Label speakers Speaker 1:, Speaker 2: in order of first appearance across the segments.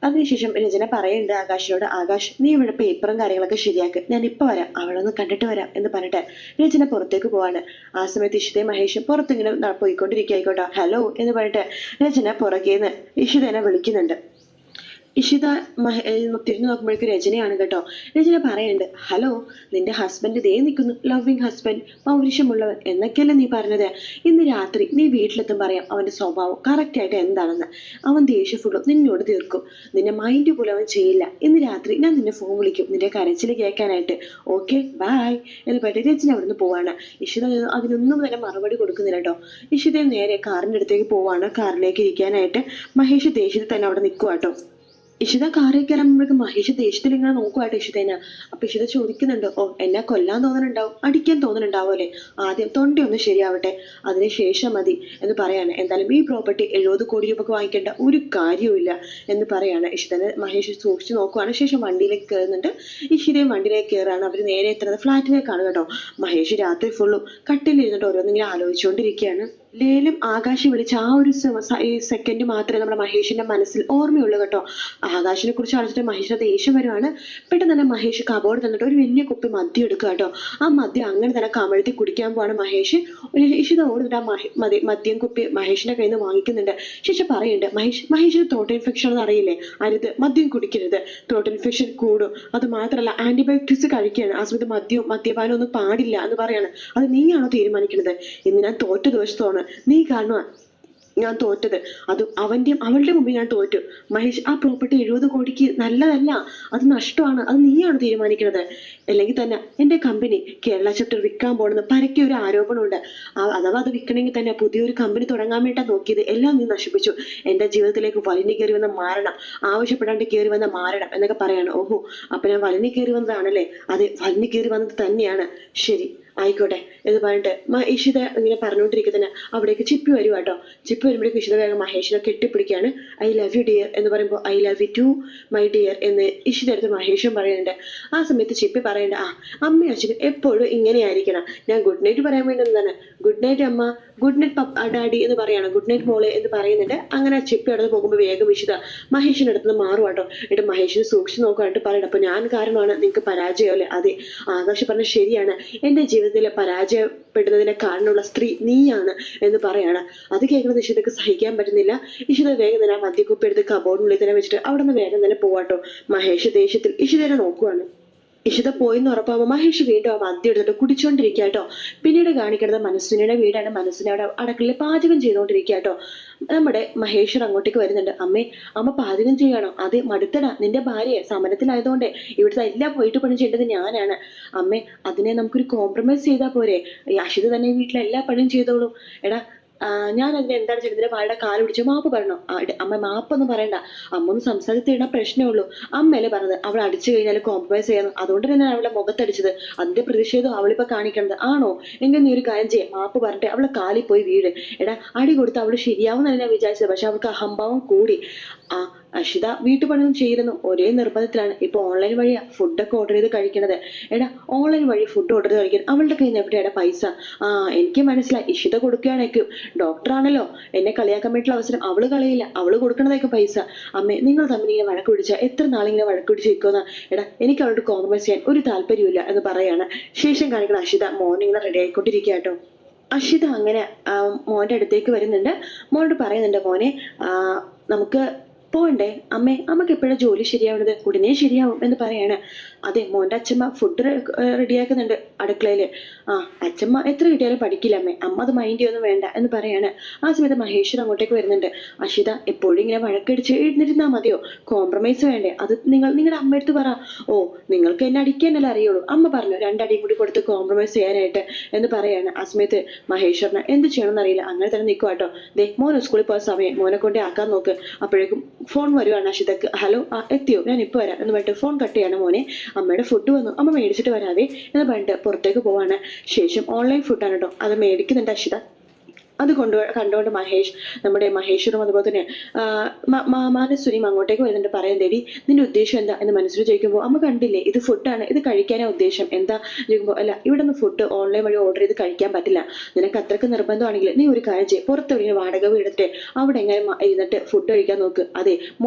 Speaker 1: അതിനുശേഷം രചന പറയുന്നുണ്ട് ആകാശിനോട്, ആകാശ് നീ ഇവിടെ പേപ്പറും കാര്യങ്ങളൊക്കെ ശരിയാക്ക്, ഞാൻ ഇപ്പൊ വരാം, അവളൊന്ന് കണ്ടിട്ട് വരാം എന്ന് പറഞ്ഞിട്ട് രചന പുറത്തേക്ക് പോവാണ്. ആ സമയത്ത് ഇഷിതയും മഹേഷും പുറത്തിങ്ങനെ പോയിക്കൊണ്ടിരിക്കുകയായിക്കോട്ടെ. ഹലോ എന്ന് പറഞ്ഞിട്ട് രചന പുറകേന്ന് ഇഷിതനെ വിളിക്കുന്നുണ്ട്. ഇഷിത തിരിഞ്ഞു നോക്കുമ്പോഴേക്ക് രചനയാണ് കേട്ടോ. രചന പറയുന്നുണ്ട്, ഹലോ നിന്റെ ഹസ്ബൻഡ് ദേ നിൽക്കുന്നു, ലവിങ് ഹസ്ബൻഡ്, പൗരുഷമുള്ളവൻ എന്നൊക്കെയല്ലേ നീ പറഞ്ഞത്. ഇന്ന് രാത്രി നീ വീട്ടിലെത്തും പറയാം അവന്റെ സ്വഭാവം കറക്റ്റായിട്ട് എന്താണെന്ന്. അവൻ ദേഷ്യഫുള്ളും നിന്നോട് തീർക്കും, നിന്നെ മൈൻഡ് പോലും അവൻ ചെയ്യില്ല. ഇന്ന് രാത്രി ഞാൻ നിന്നെ ഫോൺ വിളിക്കും നിന്റെ കരച്ചിൽ കേൾക്കാനായിട്ട്. ഓക്കെ ബൈ എന്ന് പറഞ്ഞിട്ട് രചന അവിടുന്ന് പോവാണ്. ഇഷിത അതിനൊന്നും തന്നെ മറുപടി കൊടുക്കുന്നില്ല കേട്ടോ. ഇഷിത നേരെ കാറിൻ്റെ അടുത്തേക്ക് പോവാണ്, കാറിലേക്ക് ഇരിക്കാനായിട്ട്. മഹേഷ് ദേഷ്യത്തിൽ തന്നെ അവിടെ നിൽക്കുക കേട്ടോ. ഇഷിത കാറിൽ കയറുമ്പോഴേക്കും മഹേഷ് ദേഷ്യത്തിൽ ഇങ്ങനെ നോക്കുവാട്ടെ ഇഷിതേന. അപ്പൊ ഇഷിത ചോദിക്കുന്നുണ്ട്, ഓ എന്നെ കൊല്ലാൻ തോന്നുന്നുണ്ടാവും, അടിക്കാൻ തോന്നുന്നുണ്ടാവും അല്ലേ, ആദ്യം തൊണ്ടി ഒന്ന് ശരിയാവട്ടെ അതിനുശേഷം മതി എന്ന് പറയാണ്. എന്തായാലും ഈ പ്രോപ്പർട്ടി 70 കോടി രൂപക്ക് വാങ്ങിക്കേണ്ട ഒരു കാര്യവുമില്ല എന്ന് പറയാണ്. ഇഷിതനെ മഹേഷ് സൂക്ഷിച്ചു നോക്കുവാണ്. ശേഷം വണ്ടിയിലേക്ക് കയറുന്നുണ്ട്. ഇഷിതയും വണ്ടിയിലേക്ക് കയറാണ്. അവർ നേരെ എത്തുന്നത് ഫ്ലാറ്റിലേക്കാണ് കേട്ടോ. മഹേഷ് രാത്രി ഫുള്ളും കട്ടിലിരുന്നിട്ട് ഓരോന്നിങ്ങനെ ആലോചിച്ചുകൊണ്ടിരിക്കുകയാണ്. ലേലം ആകാശ് വിളിച്ച ആ ഒരു സെക്കൻഡ് മാത്രമേ നമ്മുടെ മഹേഷിന്റെ മനസ്സിൽ ഓർമ്മയുള്ളൂ കേട്ടോ. ആകാശിനെ കുറിച്ച് ആലോചിച്ചിട്ട് മഹേഷിന്റെ ദേഷ്യം വരുവാണ്. പെട്ടെന്ന് തന്നെ മഹേഷ് കബോർഡ് തന്നിട്ട് ഒരു വലിയ കുപ്പി മദ്യം എടുക്കുക കേട്ടോ. ആ മദ്യം അങ്ങനെ തന്നെ കമഴ്ത്തി കുടിക്കാൻ പോവാണ് മഹേഷ്. ഒരു ഇഷിത ഓടിട്ട് ആ മദ്യം കുപ്പി മഹേഷിന്റെ കയ്യിൽ നിന്ന് വാങ്ങിക്കുന്നുണ്ട്. ശേഷം പറയുന്നുണ്ട്, മഹേഷിന് ത്രോട്ട് ഇൻഫെക്ഷൻ എന്ന് അറിയില്ലേ, അരുത് മദ്യം കുടിക്കരുത്, ത്രോട്ട് ഇൻഫെക്ഷൻ കൂടും, അത് മാത്രമല്ല ആന്റിബയോട്ടിക്സ് കഴിക്കുകയാണ്, ആ സമയത്ത് മദ്യപാനം ഒന്നും പാടില്ല എന്ന് പറയാണ്. അത് നീയാണോ തീരുമാനിക്കുന്നത്? ഇന്ന് ഞാൻ തോറ്റ ദിവസമാണ്, നീ കാണുക ഞാൻ തോറ്റത്, അത് അവളുടെ മുമ്പിൽ ഞാൻ തോറ്റു. മഹേഷ് ആ പ്രോപ്പർട്ടി 70 കോടിക്ക് നല്ലതല്ല, അത് നഷ്ടമാണ്, അത് നീയാണ് തീരുമാനിക്കുന്നത്. അല്ലെങ്കിൽ തന്നെ എൻ്റെ കമ്പനി കേരള ചാപ്റ്റർ വിൽക്കാൻ പോണെന്ന് പരക്കെ ഒരു ആരോപണമുണ്ട്. അഥവാ അത് വിൽക്കണമെങ്കിൽ തന്നെ പുതിയൊരു കമ്പനി തുടങ്ങാൻ വേണ്ടിയിട്ടാണ് നോക്കിയത്, എല്ലാം നീ നശിപ്പിച്ചു. എൻ്റെ ജീവിതത്തിലേക്ക് വലിഞ്ഞു കയറി വന്ന മാരണം, ആവശ്യപ്പെടാണ്ട് കയറി വന്ന മാരണം എന്നൊക്കെ പറയാണ്. ഓഹോ അപ്പൊ ഞാൻ വലിഞ്ഞു കയറി വന്നതാണല്ലേ? അതെ വലിഞ്ഞു കയറി വന്നത് തന്നെയാണ്. ശരി ആയിക്കോട്ടെ എന്ന് പറഞ്ഞിട്ട് ഇഷിത ഇങ്ങനെ പറഞ്ഞുകൊണ്ടിരിക്കുന്ന അവിടേക്ക് ചിപ്പി വരും കേട്ടോ. ചിപ്പി വരുമ്പോഴേക്ക് ഇഷിത വേഗം മഹേഷിനെ കെട്ടിപ്പിടിക്കുകയാണ്. ഐ ലവ് യു ഡിയർ എന്ന് പറയുമ്പോൾ I love you too my dear എന്ന് ഇഷിത അടുത്ത് മഹേഷും പറയുന്നുണ്ട്. ആ സമയത്ത് ചിപ്പി പറയുന്നുണ്ട്, അമ്മയും അച്ഛനും എപ്പോഴും ഇങ്ങനെയായിരിക്കണം, ഞാൻ ഗുഡ് നൈറ്റ് പറയാൻ വേണ്ടി എന്താണ്, ഗുഡ് നൈറ്റ് അമ്മ, ഗുഡ് നൈറ്റ് ഡാഡി എന്ന് പറയാണ്, ഗുഡ് നൈറ്റ് മോളെ എന്ന് പറയുന്നുണ്ട്. അങ്ങനെ ചിപ്പി അടുത്ത് പോകുമ്പോൾ വേഗം ഇഷിത മഹേഷിന്റെ അടുത്ത് നിന്ന് മാറും കേട്ടോ. എന്നിട്ട് മഹേഷിനെ സൂക്ഷിച്ച് നോക്കാനായിട്ട് പറയണം, അപ്പൊ ഞാൻ കാരണമാണ് നിങ്ങൾക്ക് പരാജയം അല്ലേ? അതെ ആകാശ് പറഞ്ഞ ശരിയാണ്, എൻ്റെ ജീവിതത്തിലെ പരാജയപ്പെടുന്നതിനെ കാരണമുള്ള സ്ത്രീ നീയാണ് എന്ന് പറയാണ്. അത് കേൾക്കുന്നത് ഇഷിതക്ക് സഹിക്കാൻ പറ്റുന്നില്ല. ഇഷിത വേഗം തന്നെ മദ്യക്കുപ്പി എടുത്ത് കബോർഡിനുള്ളിൽ തന്നെ വെച്ചിട്ട് അവിടെ നിന്ന് വേഗം തന്നെ പോവാട്ടോ. മഹേഷ് ദേഷ്യത്തിൽ ഇഷിതനെ നോക്കുവാണ്. ഇഷിത പോയിന്ന് ഉറപ്പാകുമ്പോൾ മഹേഷ് വീണ്ടും ആ മദ്യം എടുത്തിട്ട് കുടിച്ചോണ്ടിരിക്കുക കേട്ടോ. പിന്നീട് കാണിക്കുന്നത് മനസ്സിനെ വീടാണ്. മനസ്സിനെ അവിടെ അടുക്കളയിൽ പാചകം ചെയ്തുകൊണ്ടിരിക്കുക കേട്ടോ. നമ്മുടെ മഹേശ്വർ അങ്ങോട്ടേക്ക് വരുന്നുണ്ട്. അമ്മ പാചകം ചെയ്യണോ? അത് മടുത്തടാ, നിന്റെ ഭാര്യയെ സമരത്തിലായതുകൊണ്ട് ഇവിടുത്തെ എല്ലാ വീട്ടു പണി ചെയ്യേണ്ടത് ഞാനാണ്. അതിനെ നമുക്കൊരു കോംപ്രമൈസ് ചെയ്താൽ പോരെ? അഷിത തന്നെ വീട്ടിലെ എല്ലാ പണിയും ചെയ്തോളൂ. എടാ ഞാൻ അതിന് എന്താണ് ചെയ്തതിന്റെ ഭാര്യയുടെ കാല് പിടിച്ചു മാപ്പ് പറഞ്ഞോ? അമ്മ മാപ്പൊന്നും പറയണ്ട, അമ്മ ഒന്ന് സംസാരിച്ചിട പ്രശ്നമേ ഉള്ളൂ. അമ്മയല്ലേ പറഞ്ഞത് അവൾ അടിച്ചു കഴിഞ്ഞാൽ കോംപ്രമൈസ് ചെയ്യാന്ന്, അതുകൊണ്ട് തന്നെ അവളെ മുഖത്തടിച്ചത്, അതിന്റെ പ്രതിഷേധം അവളിപ്പോ കാണിക്കണത് ആണോ? എങ്കിൽ നീ ഒരു കാര്യം ചെയ്യാം, മാപ്പ് പറഞ്ഞിട്ട് അവളെ കാലിൽ പോയി വീട്. എടാ അടി കൊടുത്ത് അവള് ശരിയാവുന്നല്ല ഞാൻ വിചാരിച്ചത്, പക്ഷെ അവൾക്ക് അഹംഭാവം കൂടി. അഷിത വീട്ടുപണിയൊന്നും ചെയ്യുന്നു, ഒരേ നിർബന്ധത്തിലാണ് ഇപ്പൊ ഓൺലൈൻ വഴിയാ ഫുഡൊക്കെ ഓർഡർ ചെയ്ത് കഴിക്കണത്. എടാ ഓൺലൈൻ വഴി ഫുഡ് ഓർഡർ ചെയ്ത് കഴിക്കാൻ അവളുടെ കയ്യിൽ നിന്ന് എവിടെയാടാ പൈസ? എനിക്ക് മനസ്സിലായി, ഇഷിത കൊടുക്കുകയാണേക്കും, ഡോക്ടറാണല്ലോ, എന്നെ കളിയാക്കാൻ വേണ്ടിയിട്ടുള്ള അവസരം അവള് കളയില്ല, അവള് കൊടുക്കണതായിരിക്കും പൈസ. നിങ്ങൾ തമ്മിൽ ഇങ്ങനെ വഴക്ക് പിടിച്ചാൽ എത്ര നാളിങ്ങനെ വഴക്ക് പിടിച്ചിരിക്കുന്ന? എടാ എനിക്ക് അവളോട് കോംപ്രമൈസ് ചെയ്യാൻ ഒരു താല്പര്യമില്ല എന്ന് പറയാണ്. ശേഷം കാണിക്കുന്ന അഷിത മോർണിംഗ് റെഡി ആയിക്കൊണ്ടിരിക്കുക കേട്ടോ. അഷിത അങ്ങനെ മോന്റെ അടുത്തേക്ക് വരുന്നുണ്ട്. മോനോട് പറയുന്നുണ്ട്, മോനെ നമുക്ക് പോണ്ടേ? അമ്മക്ക് എപ്പോഴാണ് ജോലി ശരിയാവുന്നത്? ഉടനെ ശരിയാവും എന്ന് പറയാണ്. അതെ മോന്റെ അച്ഛമ്മ ഫുഡ് റെഡിയാക്കുന്നുണ്ട് അടുക്കളയില്. അച്ഛമ്മ എത്ര കിട്ടിയാലും പഠിക്കില്ല അമ്മ അത് മൈൻഡ് ചെയ്യൊന്നും വേണ്ട എന്ന് പറയാണ്. ആ സമയത്ത് മഹേശ്വർ അങ്ങോട്ടേക്ക് വരുന്നുണ്ട്. അഷിത എപ്പോഴും ഇങ്ങനെ വഴക്കടിച്ച് എഴുന്നിരുന്നാ മതിയോ? കോംപ്രമൈസ് വേണ്ടേ? അത് നിങ്ങളുടെ അമ്മ എടുത്ത് പറ. ഓ നിങ്ങൾക്ക് എന്നെ അടിക്കാനല്ലേ അറിയുള്ളൂ, അമ്മ പറഞ്ഞു 2 അടിയും കൂടി കൊടുത്ത് കോംപ്രമൈസ് ചെയ്യാനായിട്ട് എന്ന് പറയാണ്. ആ സമയത്ത് മഹേശ്വറിന് എന്ത് ചെയ്യണമെന്ന് അറിയില്ല, അങ്ങനെ തന്നെ നിൽക്കുവാട്ടോ. ദേ മോനെ സ്കൂളിൽ പോയ സമയം, മോനെ കൊണ്ടേ ആക്കാൻ നോക്ക്. അപ്പോഴേക്കും ഫോൺ വരുവാണ് അഷിതക്ക്. ഹലോ എത്തിയോ? ഞാൻ ഇപ്പൊ വരാം എന്ന് പറഞ്ഞിട്ട് ഫോൺ കട്ട് ചെയ്യാണ്. മോനെ അമ്മയുടെ ഫുഡ് വന്നു, അമ്മ മേടിച്ചിട്ട് വരാവേ എന്ന് പറഞ്ഞിട്ട് പുറത്തേക്ക് പോവാണ്. ശേഷം ഓൺലൈൻ ഫുഡാണ് കേട്ടോ, അത് മേടിക്കുന്നുണ്ട് അഷിത. അത് കണ്ടുകൊണ്ട് നമ്മുടെ മഹേശ്വരും അതുപോലെ തന്നെ മാനസുനിയും അങ്ങോട്ടേക്ക് വരുന്നുണ്ട്. പറയാൻ തേടി നിന്റെ ഉദ്ദേശം എന്താ എന്ന് മനസ്സിൽ ചോദിക്കുമ്പോൾ അമ്മ കണ്ടില്ലേ, ഇത് ഫുഡാണ്, ഇത് കഴിക്കാനാ ഉദ്ദേശം, എന്താ ചോദിക്കുമ്പോൾ അല്ല ഇവിടെ നിന്ന് ഫുഡ് ഓൺലൈൻ വഴി ഓർഡർ ചെയ്ത് കഴിക്കാൻ പറ്റില്ല, നിനക്ക് അത്രക്ക് നിർബന്ധമാണെങ്കിൽ നീ ഒരു കാര്യം ചെയ്യും, പുറത്തെവിടെ വാടക വീടെടുത്ത് അവിടെ എങ്ങനെ ഇരുന്നിട്ട് ഫുഡ് കഴിക്കാൻ നോക്ക്, അതെ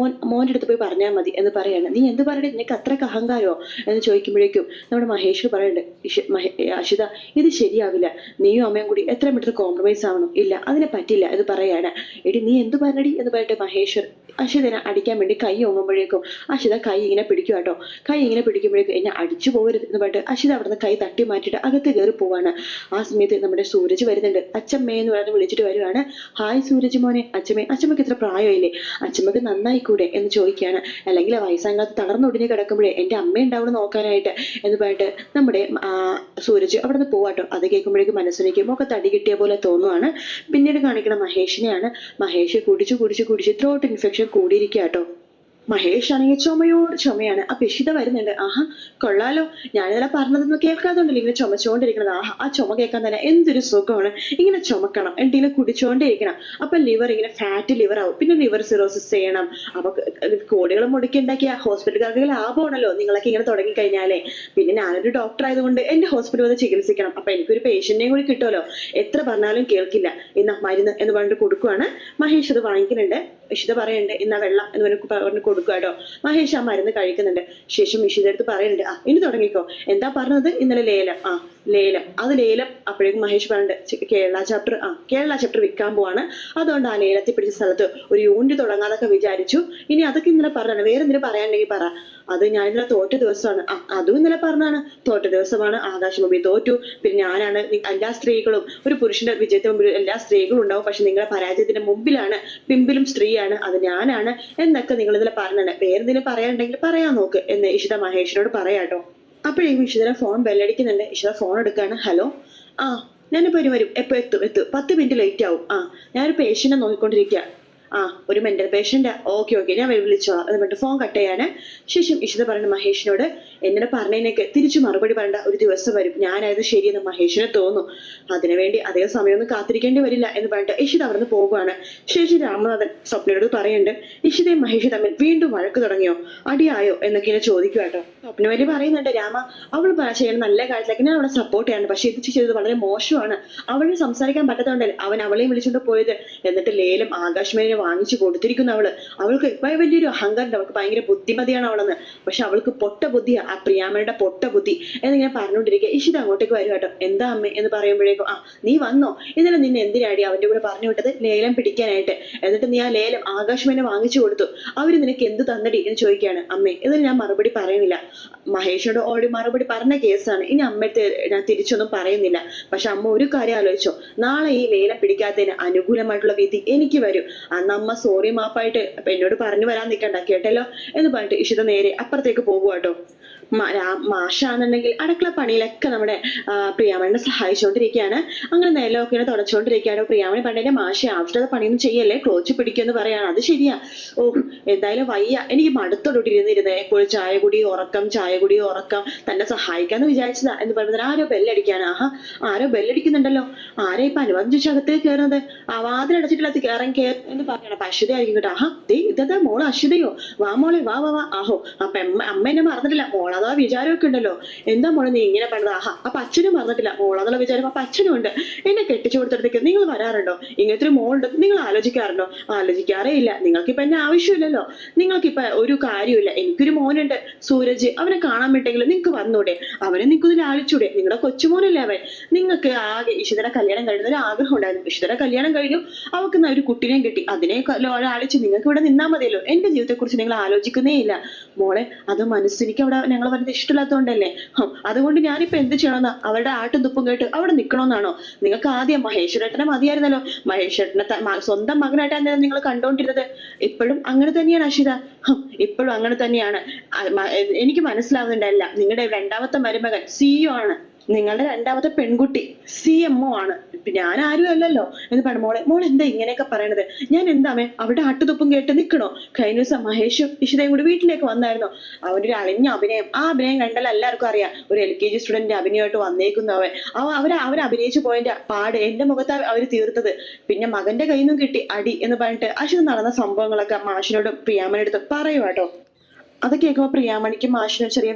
Speaker 1: മോൻ്റെ അടുത്ത് പോയി പറഞ്ഞാൽ മതി എന്ന് പറയാണ്. നീ എന്ത് പറയണേ, നിനക്ക് അത്രക്ക് അഹങ്കാരോ എന്ന് ചോദിക്കുമ്പോഴേക്കും നമ്മുടെ മഹേഷ് പറയുന്നുണ്ട്, അഷിത ഇത് ശരിയാവില്ല, നീയും അമ്മയും കൂടി എത്രയും പെട്ടെന്ന് കോംപ്രമൈസ് ആവണം, ഇല്ല അതിനെ പറ്റില്ല എന്ന് പറയാണ്. എടി നീ എന്ത് പറഞ്ഞടി എന്ന് പറഞ്ഞിട്ട് മഹേശ്വർ അഷിതനെ അടിക്കാൻ വേണ്ടി കൈ ഓങ്ങുമ്പോഴേക്കും അഷിത കൈ ഇങ്ങനെ പിടിക്കുക കേട്ടോ. കൈ ഇങ്ങനെ പിടിക്കുമ്പോഴേക്കും എന്നെ അടിച്ചു പോകരുത് എന്ന് പറഞ്ഞിട്ട് അഷിത അവിടുന്ന് കൈ തട്ടി മാറ്റിയിട്ട് അകത്ത് കയറി പോവാണ്. ആ സമയത്ത് നമ്മുടെ സൂരജ് വരുന്നുണ്ട്. അച്ഛമ്മേ എന്ന് പറഞ്ഞ് വിളിച്ചിട്ട് വരുവാണ്. ഹായ് സൂരജ് മോനെ, അച്ഛമ്മക്ക് ഇത്ര പ്രായമില്ലേ, അച്ഛമ്മക്ക് നന്നായിക്കൂടെ എന്ന് ചോദിക്കുകയാണ്. അല്ലെങ്കിൽ വയസ്സാകാലത്ത് തളർന്നൊടിഞ്ഞ് കിടക്കുമ്പോഴേ എൻ്റെ അമ്മ ഉണ്ടാവും നോക്കാനായിട്ട് എന്ന് പറഞ്ഞിട്ട് നമ്മുടെ സൂരജ് അവിടെ നിന്ന് പോവാട്ടോ. അത് കേൾക്കുമ്പോഴേക്കും മനസ്സിലേക്ക് ഒക്കെ തടി കിട്ടിയ പോലെ തോന്നുവാണ്. പിന്നീട് കാണിക്കണം മഹേഷിനെയാണ്. മഹേഷ് കുടിച്ച് ത്രോട്ട് ഇൻഫെക്ഷൻ കൂടിയിരിക്കാട്ടോ. മഹേഷ് ആണെങ്കിൽ ചുമയോട് ചുമയാണ്. അപ്പൊ ഇഷിത വരുന്നുണ്ട്. ആഹാ കൊള്ളാലോ, ഞാനിതെല്ലാം പറഞ്ഞതൊന്നും കേൾക്കാതുണ്ടല്ലോ ഇങ്ങനെ ചുമച്ചോണ്ടിരിക്കണത്. ആഹാ ആ ചുമ കേൾക്കാൻ തന്നെ എന്തൊരു സുഖമാണ്, ഇങ്ങനെ ചുമക്കണം, എന്തെങ്കിലും കുടിച്ചോണ്ടിരിക്കണം. അപ്പൊ ലിവർ ഇങ്ങനെ ഫാറ്റ് ലിവർ ആവും, പിന്നെ ലിവർ സിറോസിസ് ചെയ്യണം. അപ്പൊ കോടികൾ മുടക്കി ഉണ്ടാക്കിയ ഹോസ്പിറ്റലുകാർക്ക് ലാഭമാണല്ലോ നിങ്ങളൊക്കെ ഇങ്ങനെ തുടങ്ങി കഴിഞ്ഞാലേ. പിന്നെ ഞാനൊരു ഡോക്ടർ ആയതുകൊണ്ട് എന്റെ ഹോസ്പിറ്റൽ വന്ന് ചികിത്സിക്കണം, അപ്പൊ എനിക്കൊരു പേഷ്യന്റിനെയും കൂടി കിട്ടുമല്ലോ. എത്ര പറഞ്ഞാലും കേൾക്കില്ല, ഇന്ന മരുന്ന് എന്ന് പറഞ്ഞിട്ട് കൊടുക്കുവാണ്. മഹേഷ് അത് വാങ്ങിക്കുന്നുണ്ട്. ഇഷിത പറയുന്നുണ്ട് ഇന്ന വെള്ളം എന്ന് പറഞ്ഞ് കൊടുക്കുക കേട്ടോ. മഹേഷ് ആ മരുന്ന് കഴിക്കുന്നുണ്ട്. ശേഷം ഇഷിത അടുത്ത് പറയുന്നുണ്ട്, ഇനി തുടങ്ങിക്കോ, എന്താ പറഞ്ഞത് ഇന്നലെ ലേലം, ലേലം അത് ലേലം. അപ്പോഴേക്കും മഹേഷ് പറഞ്ഞിട്ട് കേരള ചാപ്റ്റർ വിൽക്കാൻ പോവാണ്, അതുകൊണ്ട് ആ ലേലത്തിൽ പിടിച്ച സ്ഥലത്ത് ഒരു യൂണിറ്റ് തുടങ്ങാതൊക്കെ വിചാരിച്ചു. ഇനി അതൊക്കെ ഇന്നലെ പറഞ്ഞാണ്, വേറെ എന്തിനു പറയാനുണ്ടെങ്കിൽ പറ. അത് ഞാൻ ഇന്നലെ തോറ്റ ദിവസമാണ്. അതും ഇന്നലെ പറഞ്ഞാണ്, തോറ്റ ദിവസമാണ്, ആകാശ് മുമ്പിൽ തോറ്റു, പിന്നെ ഞാനാണ്. എല്ലാ സ്ത്രീകളും ഒരു പുരുഷന്റെ വിജയത്തിന് മുമ്പിൽ എല്ലാ സ്ത്രീകളും ഉണ്ടാവും, പക്ഷെ നിങ്ങളുടെ പരാജയത്തിന്റെ മുമ്പിലാണ് പിമ്പിലും സ്ത്രീയാണ്, അത് ഞാനാണ് എന്നൊക്കെ നിങ്ങൾ ഇന്നലെ പറഞ്ഞാണ്. വേറെ എന്തെങ്കിലും പറയാനുണ്ടെങ്കിൽ പറയാൻ നോക്ക് എന്ന് ഇഷിത മഹേഷിനോട് പറയാട്ടോ. അപ്പോഴേക്കും ഇഷിതയുടെ ഫോൺ ബെല്ലടിക്കുന്നുണ്ട്. ഇഷിത ഫോൺ എടുക്കാണ്. ഹലോ, ഞാനിപ്പോ വരും, എപ്പോ എത്തും 10 മിനിറ്റ് ലേറ്റ് ആവും. ഞാനൊരു പേഷ്യന്റിനെ നോക്കിക്കൊണ്ടിരിക്കുക. ഒരു മെന്റൽ പേഷ്യന്റ്. ഓക്കെ ഞാൻ വിളിച്ചോളാം എന്ന് പറഞ്ഞിട്ട് ഫോൺ കട്ട് ചെയ്യാണ്. ശേഷം ഇഷിത പറയുന്ന മഹേഷിനോട് എന്നോട് പറഞ്ഞതിനൊക്കെ തിരിച്ചു മറുപടി പറയേണ്ട ഒരു ദിവസം വരും, ഞാനായത് ശരിയെന്ന് മഹേഷിനെ തോന്നുന്നു, അതിനുവേണ്ടി അധികം സമയമൊന്നും കാത്തിരിക്കേണ്ടി വരില്ല എന്ന് പറഞ്ഞിട്ട് ഇഷിത അവിടെ നിന്ന് പോകുവാണ്. ശേഷം രാമനാഥൻ സ്വപ്നയോട് പറയുന്നുണ്ട്, ഇഷിതയും മഹേഷ് തമ്മിൽ വീണ്ടും വഴക്ക് തുടങ്ങിയോ, അടിയായോ എന്നൊക്കെ ഇങ്ങനെ ചോദിക്കുക കേട്ടോ. സ്വപ്ന വലിയ പറയുന്നുണ്ട്, രാമ അവൾ ചെയ്യുന്ന നല്ല കാര്യത്തിലേക്ക് ഞാൻ അവളെ സപ്പോർട്ട് ചെയ്യാണ്, പക്ഷെ ഇത് ചെയ്തത് വളരെ മോശമാണ്, അവളിന് സംസാരിക്കാൻ പറ്റാത്തതുകൊണ്ടല്ലേ അവൻ അവളെയും വിളിച്ചുകൊണ്ട് പോയത്, എന്നിട്ട് ലേലം ആകാശ്മേനെ വാങ്ങിച്ചു കൊടുത്തിരിക്കുന്നു. അവൾക്ക് വലിയൊരു അഹങ്കാരം, അവൾക്ക് ഭയങ്കര ബുദ്ധിമതിയാണ് അവളെന്ന്, പക്ഷെ അവൾക്ക് പൊട്ട ബുദ്ധിയാ, ആ പ്രിയാമ്മയുടെ പൊട്ട ബുദ്ധി എന്നിങ്ങനെ പറഞ്ഞുകൊണ്ടിരിക്കുക. ഇഷിത അങ്ങോട്ടേക്ക് വരും കേട്ടോ. എന്താ അമ്മേ എന്ന് പറയുമ്പോഴേക്കും നീ വന്നോ, ഇന്നലെ നിന്നെ എന്തിനാടി അവന്റെ കൂടെ പറഞ്ഞു വിട്ടത് ലേലം പിടിക്കാനായിട്ട്, എന്നിട്ട് നീ ആ ലേലം ആകാശ്മേനെ വാങ്ങിച്ചു കൊടുത്തു, അവര് നിനക്ക് എന്ത് തന്നടി എന്ന് ചോദിക്കുകയാണ്. അമ്മേ ഇതിന് ഞാൻ മറുപടി പറയുന്നില്ല, മഹേഷിനോട് ഓൾറെഡി മറുപടി പറഞ്ഞ കേസാണ്, ഇനി അമ്മത്തെ ഞാൻ തിരിച്ചൊന്നും പറയുന്നില്ല. പക്ഷെ അമ്മ ഒരു കാര്യം ആലോചിച്ചോ, നാളെ ഈ ലേലം പിടിക്കാത്തതിന് അനുകൂലമായിട്ടുള്ള വിധി എനിക്ക് വരും, അന്ന് അമ്മ സോറി മാപ്പായിട്ട് എന്നോട് പറഞ്ഞു വരാൻ നിൽക്കണ്ട കേട്ടല്ലോ എന്ന് പറഞ്ഞിട്ട് ഇഷിത നേരെ അപ്പുറത്തേക്ക് പോകുവാട്ടോ. മാഷാണെന്നുണ്ടെങ്കിൽ അടുക്കള പണിയിലൊക്കെ നമ്മുടെ പ്രിയാമണിനെ സഹായിച്ചുകൊണ്ടിരിക്കുകയാണ്. അങ്ങനെ നിലമൊക്കെ ഇങ്ങനെ തുടച്ചുകൊണ്ടിരിക്കുകയാണ്. പ്രിയാമണി പണ്ടേ മാഷ ആവശ്യമുള്ള പണിയൊന്നും ചെയ്യല്ലേ, ക്ലോച്ച് പിടിക്കുമെന്ന് പറയാണ്. അത് ശരിയാ, എന്തായാലും വയ്യ, എനിക്ക് മടുത്തോട്ടിരുന്നിരുന്നേ, എപ്പോഴും ചായ കുടി ഉറക്കം തന്നെ സഹായിക്കാന്ന് വിചാരിച്ചതാ എന്ന് പറയുന്നത് ആരോ ബെല്ലടിക്കാണ്. ആരോ ബെല്ലടിക്കുന്നുണ്ടല്ലോ, ആരാ ഇപ്പൊ അനുവാദം ചോദിച്ചാൽ അകത്തേക്ക് കയറുന്നത്, വാതിലടച്ചിട്ടില്ല കയറി എന്ന് പറയണം. അപ്പൊ അശ്വതയായിരിക്കും കേട്ടോ. ഇതാ മോള് അശ്വതയോ, വാ മോളെ വാ. അപ്പൊ അമ്മ എന്നെ മറന്നിട്ടില്ല, മോളതാ വിചാരമൊക്കെ ഉണ്ടല്ലോ, എന്താ മോളെ നീ ഇങ്ങനെ പറഞ്ഞത്, അപ്പൊ അച്ഛനും മറന്നിട്ടില്ല, മോളാന്നുള്ള വിചാരം അപ്പൊ അച്ഛനും ഉണ്ട്, എന്നെ കെട്ടിച്ചു കൊടുത്തിടത്തേക്ക് നിങ്ങൾ വരാറുണ്ടോ, ഇങ്ങനത്തെ ഒരു മോളുണ്ട്, നിങ്ങൾ ആലോചിക്കാറുണ്ടോ, ആലോചിക്കാറേ ഇല്ല, നിങ്ങൾക്കിപ്പൊ എന്നെ ആവശ്യമില്ലല്ലോ, നിങ്ങൾക്കിപ്പൊ ഒരു കാര്യമില്ല, എനിക്കൊരു മോനുണ്ട് സൂരജ്, അവനെ കാണാൻ വേണ്ടെങ്കിലും നിങ്ങൾക്ക് വന്നൂടെ, അവനെ നിങ്ങൾക്കൊന്ന് ലാളിച്ചൂടെ, നിങ്ങളുടെ കൊച്ചുമോനല്ലേ അവൻ, നിങ്ങൾക്ക് ആകെ ഇഷിതയുടെ കല്യാണം കഴിയുന്ന ഒരു ആഗ്രഹം ഉണ്ടായിരുന്നു, ഇഷിതയുടെ കല്യാണം കഴിഞ്ഞു, അവർക്ക് ഒരു കുട്ടിനെയും കിട്ടി, അതിനെ ലാളിച്ച് നിങ്ങൾക്ക് ഇവിടെ നിന്നാ മതിയല്ലോ, എന്റെ ജീവിതത്തെ കുറിച്ച് നിങ്ങൾ ആലോചിക്കുന്നേ ഇല്ല മോളെ, അത് മനസ്സിനിക്ക് അവിടെ ഞങ്ങൾ പറഞ്ഞത് ഇഷ്ടമില്ലാത്തതുകൊണ്ടല്ലേ, അതുകൊണ്ട് ഞാനിപ്പോ എന്ത് ചെയ്യണമെന്നാ, അവരുടെ ആട്ടും തുപ്പും കേട്ട് അവിടെ നിൽക്കണമെന്നാണോ, നിങ്ങൾക്ക് ആദ്യം മഹേശ്വരേട്ടനെ മതിയായിരുന്നല്ലോ, മഹേശ്വരനെ സ്വന്തം മകനായിട്ടാണ് നിങ്ങൾ കണ്ടോണ്ടിരുന്നത്, ഇപ്പോഴും അങ്ങനെ തന്നെയാണ് അഷിത, ഇപ്പോഴും അങ്ങനെ തന്നെയാണ്, എനിക്ക് മനസ്സിലാവുന്നുണ്ടല്ല, നിങ്ങളുടെ രണ്ടാമത്തെ മരുമകൻ CEO ആണ്, നിങ്ങളുടെ രണ്ടാമത്തെ പെൺകുട്ടി CMO ആണ്, ഞാൻ ആരും അല്ലല്ലോ എന്ന് പറഞ്ഞു. മോൾ എന്താ ഇങ്ങനെയൊക്കെ പറയണത്? ഞാൻ എന്താമേ അവിടെ ആട്ടുതുപ്പും കേട്ട് നിൽക്കണോ? കഴിഞ്ഞ ദിവസം മഹേഷും ഇഷിതയും കൂടി വീട്ടിലേക്ക് വന്നായിരുന്നോ? അവന്റെ ഒരു അളിഞ്ഞ അഭിനയം, ആ അഭിനയം കണ്ടാൽ എല്ലാവർക്കും അറിയാം ഒരു LKG സ്റ്റുഡന്റ് അഭിനയമായിട്ട് വന്നേക്കുന്നവൻ. അവർ അഭിനയിച്ചു പോയതിന്റെ പാട് എന്റെ മുഖത്ത് അവര് തീർത്തത്. പിന്നെ മകന്റെ കയ്യിൽ നിന്നും കിട്ടി അടി എന്ന് പറഞ്ഞിട്ട് അശ്വത് നടന്ന സംഭവങ്ങളൊക്കെ മാഷിനോടും പ്രിയാമനടുത്തും പറയുവാട്ടോ. അത് കേൾക്കുമ്പോൾ പ്രിയാമണിക്കും മാഷിനും ചെറിയ